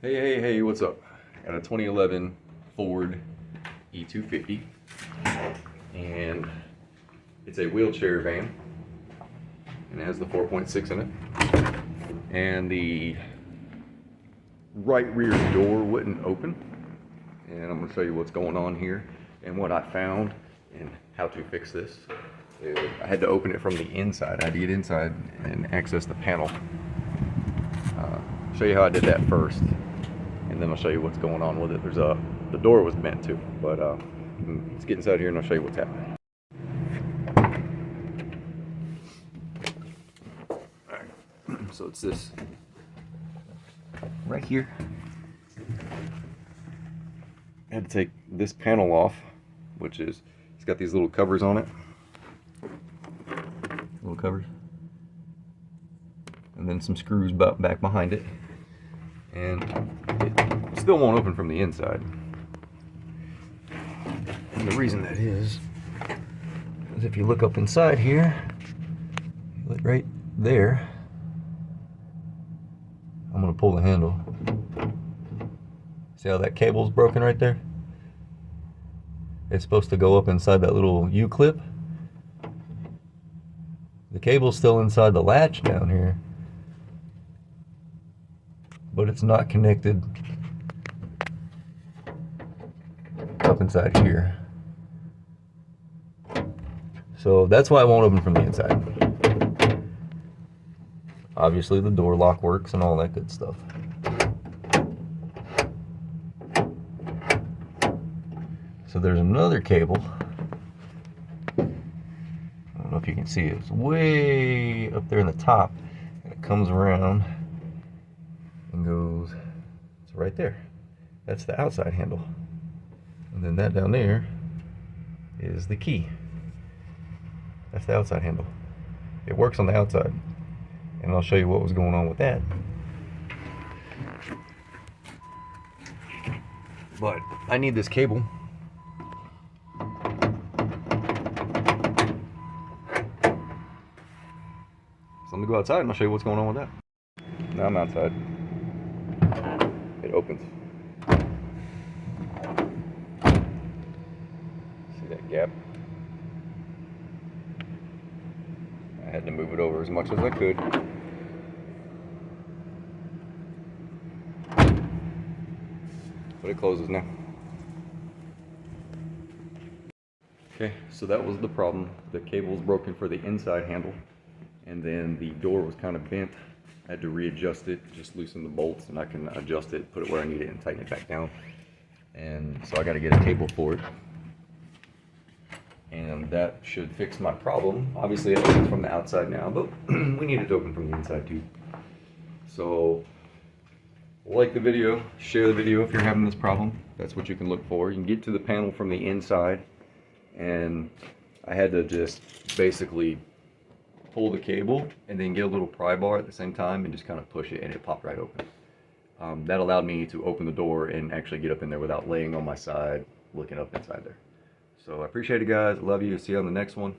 Hey, what's up? Got a 2011 Ford E250, and it's a wheelchair van, and it has the 4.6 in it, and the right rear door wouldn't open, and I'm going to show you what's going on here, and what I found, and how to fix this. I had to open it from the inside. I had to get inside and access the panel. Show you how I did that first, and then I'll show you what's going on with it. The door was bent too, but let's get inside here and I'll show you what's happening. Alright, so it's this right here. I had to take this panel off, which is, it's got these little covers on it. Little covers. And then some screws back behind it. And it still won't open from the inside. And the reason that is if you look up inside here, look right there, I'm going to pull the handle. See how that cable's broken right there? It's supposed to go up inside that little U-clip. The cable's still inside the latch down here, but it's not connected up inside here. So that's why it won't open from the inside. Obviously the door lock works and all that good stuff. So there's another cable. I don't know if you can see it. It's way up there in the top, and it comes around and goes, it's right there. That's the outside handle. And then that down there is the key. That's the outside handle. It works on the outside, and I'll show you what was going on with that. But I need this cable. So I'm gonna go outside and I'll show you what's going on with that. Now I'm outside. It opens. See that gap? I had to move it over as much as I could. But it closes now. Okay, so that was the problem. The cable was broken for the inside handle, and then the door was kind of bent. I had to readjust it, just loosen the bolts, and I can adjust it, put it where I need it, and tighten it back down. And so I got to get a cable for it. And that should fix my problem. Obviously it opens from the outside now, but we need it to open from the inside too. So like the video, share the video if you're having this problem. That's what you can look for. You can get to the panel from the inside, and I had to just basically pull the cable and then get a little pry bar at the same time and just kind of push it, and it popped right open. That allowed me to open the door and actually get up in there without laying on my side looking up inside there. So I appreciate it, guys. I love you. See you on the next one.